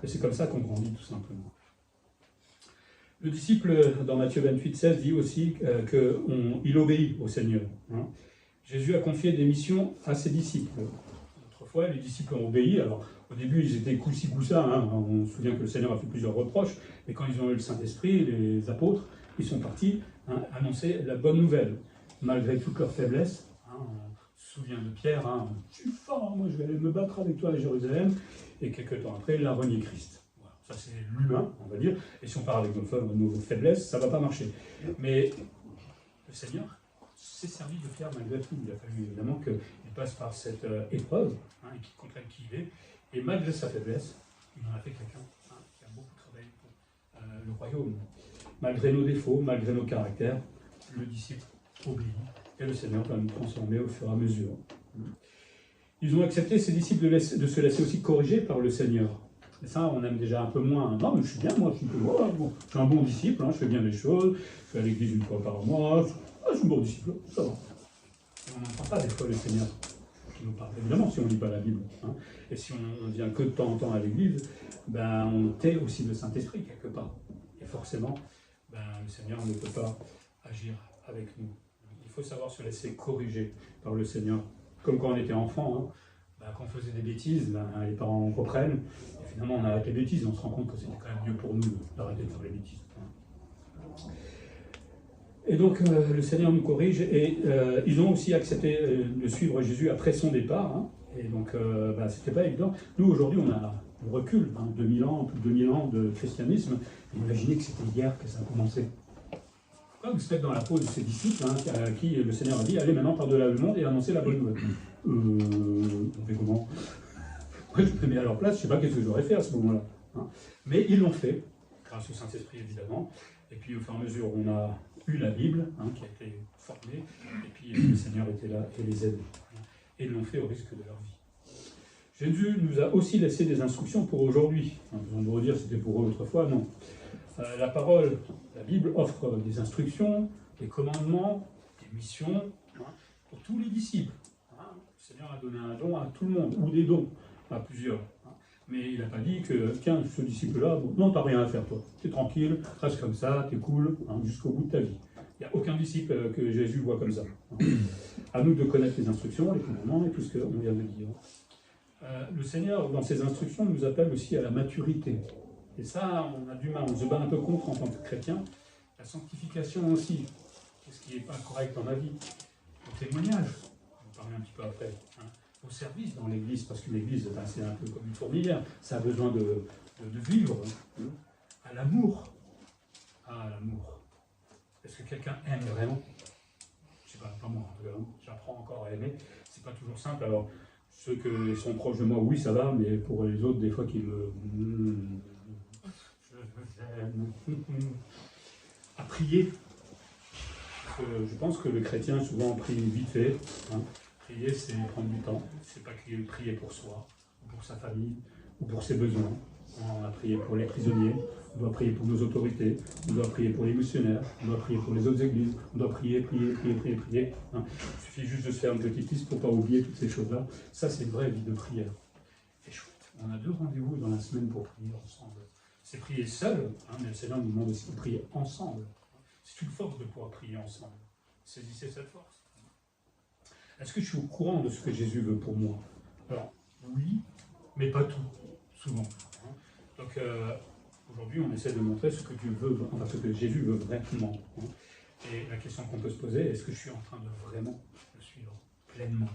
Et c'est comme ça qu'on grandit tout simplement. Le disciple, dans Matthieu 28, 16, dit aussi qu'il obéit au Seigneur. Jésus a confié des missions à ses disciples. Autrefois, les disciples ont obéi. Alors, au début, ils étaient coup-ci, coup-ça. On se souvient que le Seigneur a fait plusieurs reproches. Mais quand ils ont eu le Saint-Esprit, les apôtres, ils sont partis annoncer la bonne nouvelle. Malgré toute leur faiblesse. On se souvient de Pierre. Je suis fort, moi je vais aller me battre avec toi à Jérusalem. Et quelques temps après, il a renié Christ. Voilà. Ça, c'est l'humain, on va dire. Et si on part avec nos faiblesses, ça ne va pas marcher. Mais le Seigneur s'est servi de Pierre malgré tout. Il a fallu évidemment qu'il passe par cette épreuve, et qu'il comprenne qui il est. Et malgré sa faiblesse, il en a fait quelqu'un qui a beaucoup travaillé pour le royaume. Malgré nos défauts, malgré nos caractères, le disciple obéit. Et le Seigneur va nous transformer au fur et à mesure. Ils ont accepté, ces disciples, de se laisser aussi corriger par le Seigneur. Et ça, on aime déjà un peu moins. Non, mais je suis bien, moi, je suis un bon disciple, je fais bien les choses, je vais à l'église une fois par mois, je suis un bon disciple, ça va. On n'entend pas des fois le Seigneur qui nous parle. Évidemment, si on ne lit pas la Bible. Et si on vient que de temps en temps à l'église, on tait aussi le Saint-Esprit quelque part. Et forcément, le Seigneur ne peut pas agir avec nous. Il faut savoir se laisser corriger par le Seigneur. Comme quand on était enfant, quand on faisait des bêtises, les parents reprennent, et finalement on arrête les bêtises, et on se rend compte que c'était quand même mieux pour nous d'arrêter de faire les bêtises. Et donc le Seigneur nous corrige, et ils ont aussi accepté de suivre Jésus après son départ, et donc c'était pas évident. Nous aujourd'hui on a le recul, 2000 ans, plus de 2000 ans de christianisme, imaginez que c'était hier que ça a commencé. Pourquoi vous êtes dans la peau de ces disciples à qui le Seigneur a dit « Allez maintenant par-delà le monde et annoncez la bonne nouvelle ». On fait comment? Moi je me mets à leur place, je ne sais pas qu'est-ce que j'aurais fait à ce moment-là. Mais ils l'ont fait, grâce au Saint-Esprit évidemment, et puis au fur et à mesure on a eu la Bible qui a été formée, et puis le Seigneur était là et les aide. Et ils l'ont fait au risque de leur vie. Jésus nous a aussi laissé des instructions pour aujourd'hui. On va redire c'était pour eux autrefois, non. La parole, la Bible offre des instructions, des commandements, des missions pour tous les disciples. Le Seigneur a donné un don à tout le monde, ou des dons à plusieurs. Mais il n'a pas dit que, tiens, ce disciple-là, non, t'as rien à faire toi. T'es tranquille, reste comme ça, t'es cool, jusqu'au bout de ta vie. Il n'y a aucun disciple que Jésus voit comme ça. À nous de connaître les instructions, les commandements et tout ce qu'on vient de dire. Le Seigneur, dans ses instructions, nous appelle aussi à la maturité. Et ça, on a du mal, on se bat un peu contre en tant que chrétien. La sanctification aussi. Qu'est-ce qui n'est pas correct dans ma vie? Le témoignage, on va parler un petit peu après. Au service dans l'église, parce que l'église, c'est un peu comme une fourmilière. Ça a besoin de vivre. À l'amour. À l'amour. Est-ce que quelqu'un aime vraiment? Je ne sais pas moi, en tout cas, j'apprends encore à aimer. C'est pas toujours simple. Alors, ceux qui sont proches de moi, oui, ça va, mais pour les autres, des fois, qui me... à prier. Je pense que le chrétien souvent prie vite fait. Prier, c'est prendre du temps. C'est pas prier pour soi, ou pour sa famille, ou pour ses besoins. On doit prier pour les prisonniers, on doit prier pour nos autorités, on doit prier pour les missionnaires, on doit prier pour les autres églises, on doit prier. Il suffit juste de se faire une petite liste pour ne pas oublier toutes ces choses-là. Ça, c'est une vraie vie de prière. C'est chouette. On a 2 rendez-vous dans la semaine pour prier ensemble. C'est prier seul, mais le Seigneur nous demande aussi de prier ensemble. C'est une force de pouvoir prier ensemble. Saisissez cette force. Est-ce que je suis au courant de ce que Jésus veut pour moi? Alors, oui, mais pas tout, souvent. Donc, aujourd'hui, on essaie de montrer ce que Dieu veut, enfin ce que Jésus veut vraiment. Et la question qu'on peut se poser, est-ce que je suis en train de vraiment le suivre pleinement?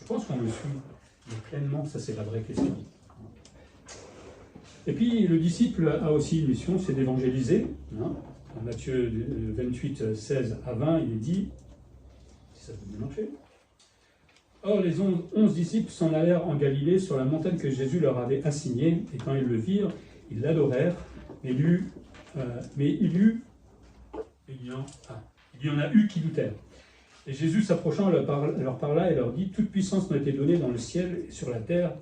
Je pense qu'on le suit, mais pleinement, ça c'est la vraie question. Et puis, le disciple a aussi une mission, c'est d'évangéliser. En Matthieu 28, 16 à 20, il est dit, si ça peut bien marcher, Or, les 11 disciples s'en allèrent en Galilée, sur la montagne que Jésus leur avait assignée, et quand ils le virent, ils l'adorèrent, mais il y en a eu qui doutèrent. Et Jésus, s'approchant, leur parla et leur dit: « Toute puissance m'a été donnée dans le ciel et sur la terre.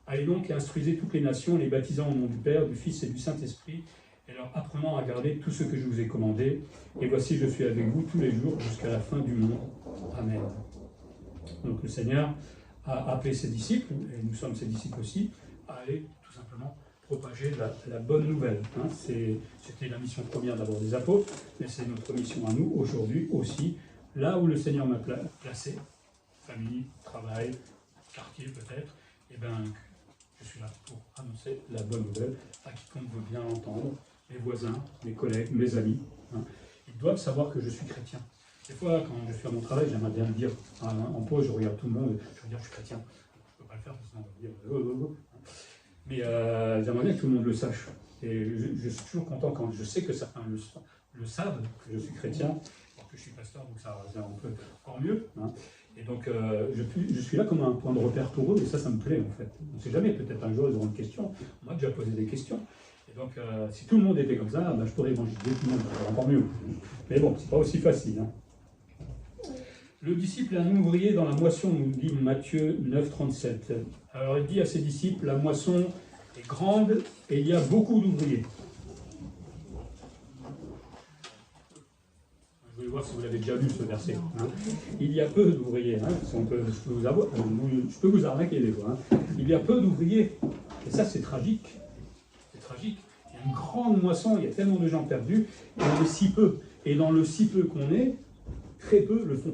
Allez donc et instruisez toutes les nations, les baptisant au nom du Père, du Fils et du Saint-Esprit, et leur apprenant à garder tout ce que je vous ai commandé. Et voici, je suis avec vous tous les jours jusqu'à la fin du monde. Amen. » Donc le Seigneur a appelé ses disciples, et nous sommes ses disciples aussi, à aller tout simplement propager la bonne nouvelle. Hein. C'était la mission première d'abord des apôtres, mais c'est notre mission à nous aujourd'hui aussi, là où le Seigneur m'a placé, famille, travail, quartier peut-être, et bien je suis là pour annoncer la bonne nouvelle à quiconque veut bien l'entendre, mes voisins, mes collègues, mes amis. Hein. Ils doivent savoir que je suis chrétien. Des fois, quand je suis à mon travail, j'aimerais bien le dire. En pause, je regarde tout le monde, je veux dire, je suis chrétien. Je ne peux pas le faire, sinon on va dire Mais j'aimerais bien que tout le monde le sache. Et je suis toujours content quand je sais que certains le savent, que je suis chrétien, alors que je suis pasteur, donc ça c'est un peu encore mieux. Hein. Et donc, je suis là comme un point de repère pour eux, et ça me plaît en fait. On ne sait jamais, peut-être un jour ils auront une question. On m'a déjà posé des questions. Et donc, si tout le monde était comme ça, ben, je pourrais évangéliser tout le monde, ça serait encore mieux. Mais bon, c'est pas aussi facile. Hein. Le disciple est un ouvrier dans la moisson, nous dit Matthieu 9, 37. Alors il dit à ses disciples, la moisson est grande et il y a beaucoup d'ouvriers. Je voulais voir si vous l'avez déjà lu ce verset. Hein. Il y a peu d'ouvriers. Hein. Je peux vous arnaquer des fois. Hein. Il y a peu d'ouvriers. Et ça c'est tragique. C'est tragique. Il y a une grande moisson, il y a tellement de gens perdus, et on est si peu. Et dans le si peu qu'on est, très peu le font.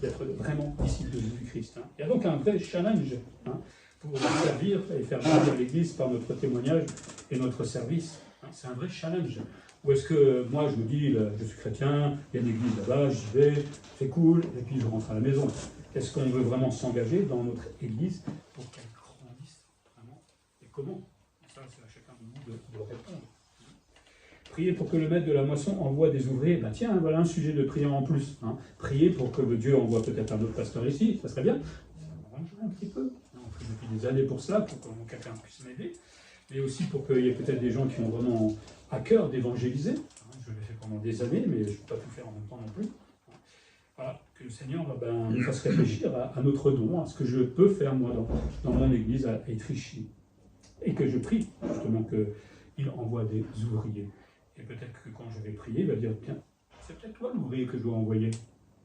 D'être vraiment disciple de Jésus-Christ. Hein. Il y a donc un vrai challenge hein, pour servir et faire grandir l'Église par notre témoignage et notre service. Hein. C'est un vrai challenge. Ou est-ce que moi je me dis, je suis chrétien, il y a une église là-bas, j'y vais, c'est cool, et puis je rentre à la maison. Est-ce qu'on veut vraiment s'engager dans notre église pour qu'elle grandisse vraiment? Et comment? Ça, c'est à chacun de nous de répondre. Prier pour que le maître de la moisson envoie des ouvriers. Ben tiens, voilà un sujet de prière en plus. Hein. Prier pour que Dieu envoie peut-être un autre pasteur ici, ça serait bien. Ça m'arrangerait un petit peu. On prie depuis des années pour cela, pour que quelqu'un puisse m'aider. Mais aussi pour qu'il y ait peut-être des gens qui ont vraiment à cœur d'évangéliser. Je l'ai fait pendant des années, mais je ne peux pas tout faire en même temps non plus. Voilà, que le Seigneur nous fasse réfléchir à notre don, à ce que je peux faire moi dans mon église à Étréchy. Et que je prie justement qu'il envoie des ouvriers. Et peut-être que quand je vais prier, il va dire, tiens, c'est peut-être toi l'ouvrier que je dois envoyer.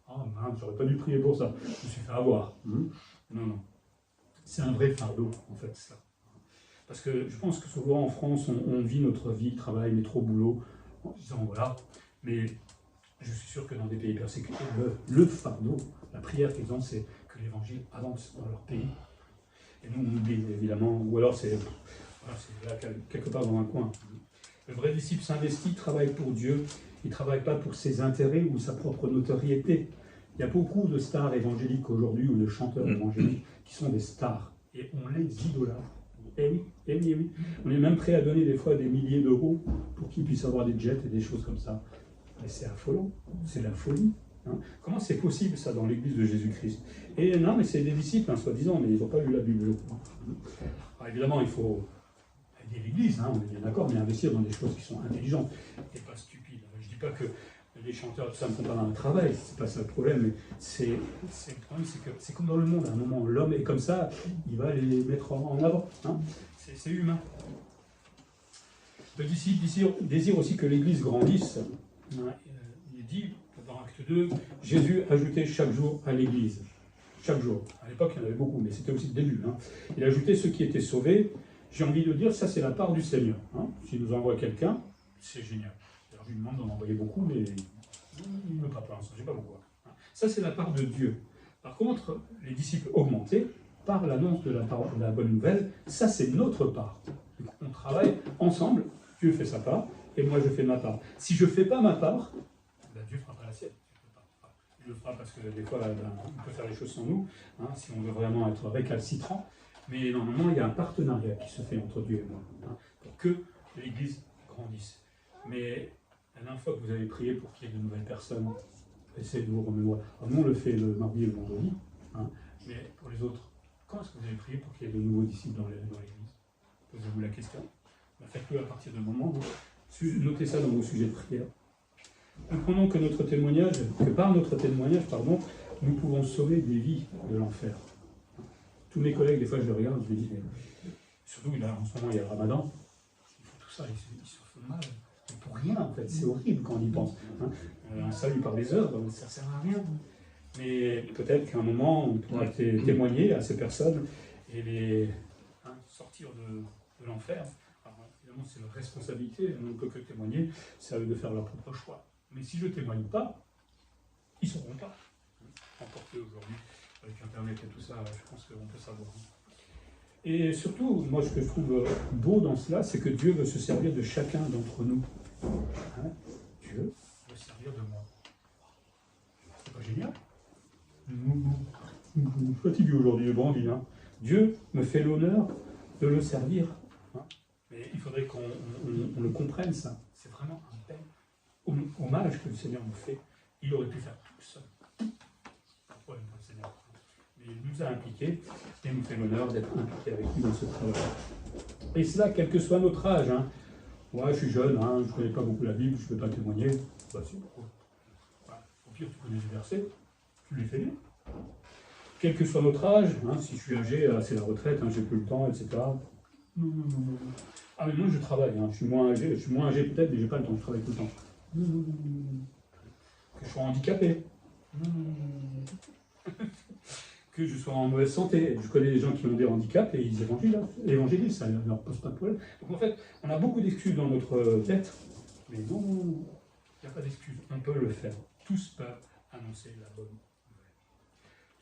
Ah mince, j'aurais pas dû prier pour ça. Je me suis fait avoir. Non, non. C'est un vrai fardeau, en fait, ça. Parce que je pense que souvent en France, on vit notre vie, travail, métro, boulot, en disant voilà. Mais je suis sûr que dans des pays persécutés, le fardeau, la prière qu'ils ont, c'est que l'évangile avance dans leur pays. Et nous, on oublie évidemment, ou alors c'est là, quelque part dans un coin. Le vrai disciple s'investit, travaille pour Dieu, il ne travaille pas pour ses intérêts ou sa propre notoriété. Il y a beaucoup de stars évangéliques aujourd'hui, ou de chanteurs évangéliques, qui sont des stars, et on les idolâtre. Eh oui, eh oui, eh oui. On est même prêt à donner des fois des milliers d'euros pour qu'ils puissent avoir des jets et des choses comme ça. Mais c'est affolant, c'est la folie. Hein. Comment c'est possible ça dans l'église de Jésus-Christ? Et non, mais c'est des disciples, hein, soi-disant, mais ils n'ont pas lu la Bible. Alors évidemment, il faut aider l'église, hein, on est bien d'accord, mais investir dans des choses qui sont intelligentes et pas stupides. Je ne dis pas que les chanteurs, tout ça, ne font pas un travail, c'est pas ça le problème, mais le problème, c'est que c'est comme dans le monde, à un moment, l'homme est comme ça, il va les mettre en avant. Hein. C'est humain. Le disciple désire aussi que l'église grandisse. Hein. Il est dit, dans Acte 2, Jésus ajoutait chaque jour à l'église. Chaque jour. À l'époque, il y en avait beaucoup, mais c'était aussi le début. Hein. Il ajoutait ceux qui étaient sauvés. J'ai envie de dire, ça c'est la part du Seigneur. Hein. S'il nous envoie quelqu'un, c'est génial. Alors, je lui demande d'en envoyer beaucoup, mais il ne veut pas pour l'instant, je ne sais pas pourquoi. Hein. Ça c'est la part de Dieu. Par contre, les disciples augmentés, par l'annonce de la bonne nouvelle, ça c'est notre part. Donc, on travaille ensemble, Dieu fait sa part, et moi je fais ma part. Si je ne fais pas ma part, ben, Dieu ne fera pas la sienne. Il le fera parce que des fois, on peut faire les choses sans nous, hein, si on veut vraiment être récalcitrant. Mais normalement, il y a un partenariat qui se fait entre Dieu et moi, hein, pour que l'Église grandisse. Mais la dernière fois que vous avez prié pour qu'il y ait de nouvelles personnes, essayez de vous remémorer. Alors, nous, on le fait le mardi et le vendredi, hein, mais pour autres. Quand est-ce que vous avez prié pour qu'il y ait de nouveaux disciples dans l'Église? Posez-vous la question. Faites-le à partir du moment où notez ça dans vos sujets de prière. Comprenons que par notre témoignage, nous pouvons sauver des vies de l'enfer. Tous mes collègues, des fois je les regarde, je me dis, surtout là, en ce moment il y a le Ramadan, ils font tout ça, ils se font mal. Mais pour rien en fait, c'est horrible quand on y pense. Un salut par les heures, ça ne sert à rien. Mais peut-être qu'à un moment, on pourra témoigner à ces personnes et les sortir de l'enfer. Alors, évidemment, c'est leur responsabilité, on ne peut que témoigner, c'est à eux de faire leur propre choix. Mais si je ne témoigne pas, ils ne sauront pas. Emporter aujourd'hui, avec Internet et tout ça, je pense qu'on peut savoir. Et surtout, moi, ce que je trouve beau dans cela, c'est que Dieu veut se servir de chacun d'entre nous. Dieu veut se servir de moi. C'est pas génial? Je suis fatigué aujourd'hui, le bon hein. Dieu me fait l'honneur de le servir. Mais il faudrait qu'on le comprenne, ça. C'est vraiment un bel hommage que le Seigneur nous fait. Il aurait pu faire tout seul. Pas de problème pour le Seigneur. Mais il nous a impliqués et nous fait l'honneur d'être impliqués avec lui dans ce travail. Et cela, quel que soit notre âge. Moi, je suis jeune, je ne connais pas beaucoup la Bible, je ne peux pas témoigner. Bah, si, pourquoi? Au pire, tu connais les versets, tu les fais lire. Quel que soit notre âge, si je suis âgé, c'est la retraite, j'ai plus le temps, etc. Non. Ah, mais moi, je travaille, je suis moins âgé peut-être, mais je n'ai pas le temps, je travaille tout le temps. Non. Que je sois handicapé. Non. Que je sois en mauvaise santé. Je connais des gens qui ont des handicaps et ils évangélisent, ça ne leur pose pas de problème. Donc en fait, on a beaucoup d'excuses dans notre tête, mais non, il n'y a pas d'excuses, on peut le faire. Tous peuvent annoncer la bonne nouvelle.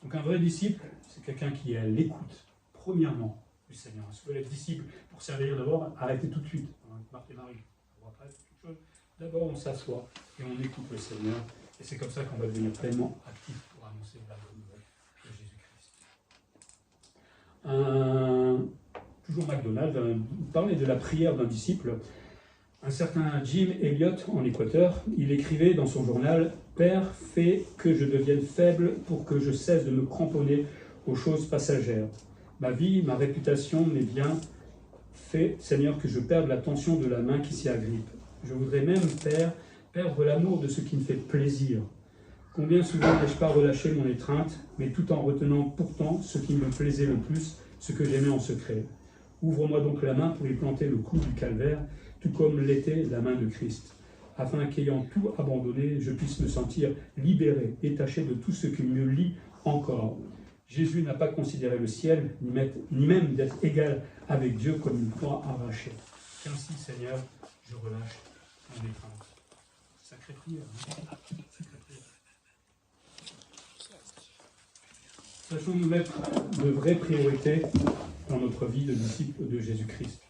Donc un vrai disciple, c'est quelqu'un qui est à l'écoute, premièrement, du Seigneur. Si vous voulez être disciple pour servir d'abord, arrêtez tout de suite. Marc et Marie, après, quelque chose. D'abord, on s'assoit et on écoute le Seigneur. Et c'est comme ça qu'on va devenir pleinement actif pour annoncer la bonne nouvelle. Toujours MacDonald parlait de la prière d'un disciple. Un certain Jim Elliot en Équateur, il écrivait dans son journal « Père, fais que je devienne faible pour que je cesse de me cramponner aux choses passagères. Ma vie, ma réputation, mes biens, fais, Seigneur, que je perde la tension de la main qui s'y agrippe. Je voudrais même, Père, perdre l'amour de ce qui me fait plaisir. Combien souvent n'ai-je pas relâché mon étreinte, mais tout en retenant pourtant ce qui me plaisait le plus, ce que j'aimais en secret. Ouvre-moi donc la main pour y planter le clou du calvaire, tout comme l'était la main de Christ, afin qu'ayant tout abandonné, je puisse me sentir libéré, détaché de tout ce qui me lie encore. Jésus n'a pas considéré le ciel, ni même d'être égal avec Dieu comme une proie arrachée. Qu'ainsi, Seigneur, je relâche mon étreinte. Sacrée prière. Sacrée prière. Sachons nous mettre de vraies priorités dans notre vie de disciples de Jésus-Christ.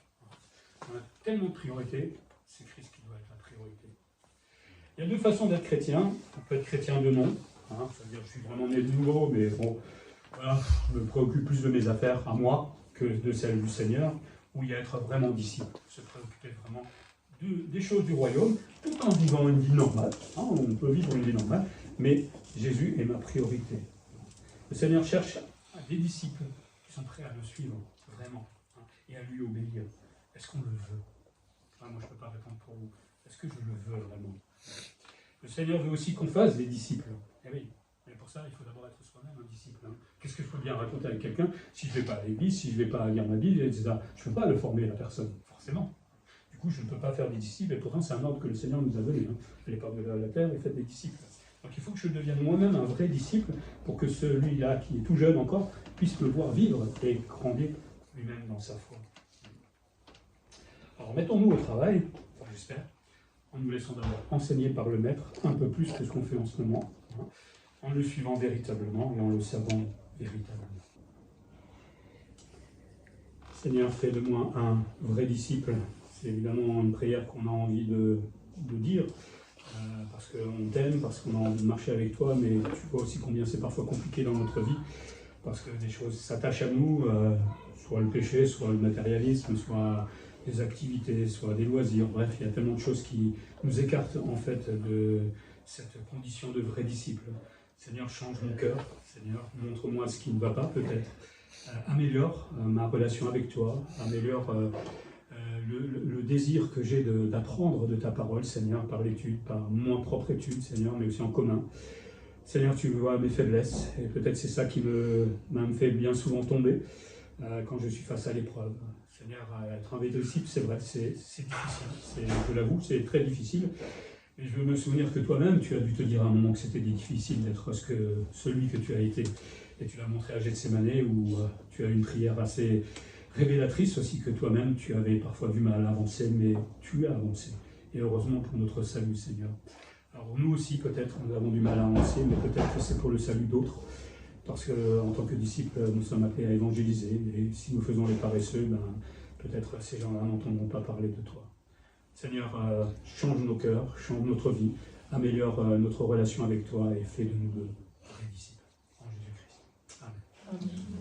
On a tellement de priorités, c'est Christ qui doit être la priorité. Il y a deux façons d'être chrétien. On peut être chrétien de nom, c'est-à-dire je suis vraiment né de nouveau, mais bon, voilà, je me préoccupe plus de mes affaires à moi que de celles du Seigneur, ou il y a être vraiment disciple, se préoccuper vraiment des choses du royaume, tout en vivant une vie normale. On peut vivre une vie normale, mais Jésus est ma priorité. Le Seigneur cherche des disciples qui sont prêts à le suivre, vraiment, et à lui obéir. Est-ce qu'on le veut? Moi, je ne peux pas répondre pour vous. Est-ce que je le veux vraiment? Le Seigneur veut aussi qu'on fasse des disciples. Eh oui, mais pour ça, il faut d'abord être soi-même un disciple. Qu'est-ce que je peux bien raconter avec quelqu'un si je ne vais pas à l'église, si je ne vais pas lire ma Bible, etc. Je ne peux pas le former, la personne, forcément. Du coup, je ne peux pas faire des disciples, et pourtant, c'est un ordre que le Seigneur nous a donné. Allez par de la terre et faites des disciples. Donc il faut que je devienne moi-même un vrai disciple pour que celui-là, qui est tout jeune encore, puisse me voir vivre et grandir lui-même dans sa foi. Alors mettons-nous au travail, j'espère, en nous laissant d'abord enseigner par le Maître un peu plus que ce qu'on fait en ce moment, en le suivant véritablement et en le servant véritablement. Seigneur, fais de moi un vrai disciple. C'est évidemment une prière qu'on a envie de dire, parce qu'on t'aime, parce qu'on a envie de marcher avec toi, mais tu vois aussi combien c'est parfois compliqué dans notre vie, parce que des choses s'attachent à nous, soit le péché, soit le matérialisme, soit des activités, soit des loisirs, bref, il y a tellement de choses qui nous écartent en fait de cette condition de vrai disciple. Seigneur, change mon cœur. Seigneur, montre-moi ce qui ne va pas peut-être. Améliore ma relation avec toi. Améliore le désir que j'ai d'apprendre de ta parole, Seigneur, par l'étude, par mon propre étude, Seigneur, mais aussi en commun. Seigneur, tu vois mes faiblesses, et peut-être c'est ça qui me fait bien souvent tomber quand je suis face à l'épreuve. Seigneur, être un vrai disciple, c'est vrai, c'est difficile, je l'avoue, c'est très difficile. Mais je veux me souvenir que toi-même, tu as dû te dire à un moment que c'était difficile d'être celui que tu as été. Et tu l'as montré à Gethsémane, où tu as une prière assez révélatrice aussi, que toi-même, tu avais parfois du mal à avancer, mais tu as avancé. Et heureusement pour notre salut, Seigneur. Alors nous aussi, peut-être, nous avons du mal à avancer, mais peut-être que c'est pour le salut d'autres. Parce qu'en tant que disciples, nous sommes appelés à évangéliser. Et si nous faisons les paresseux, peut-être ces gens-là n'entendront pas parler de toi. Seigneur, change nos cœurs, change notre vie, améliore notre relation avec toi et fais de nous de vrais disciples. En Jésus-Christ. Amen. Amen.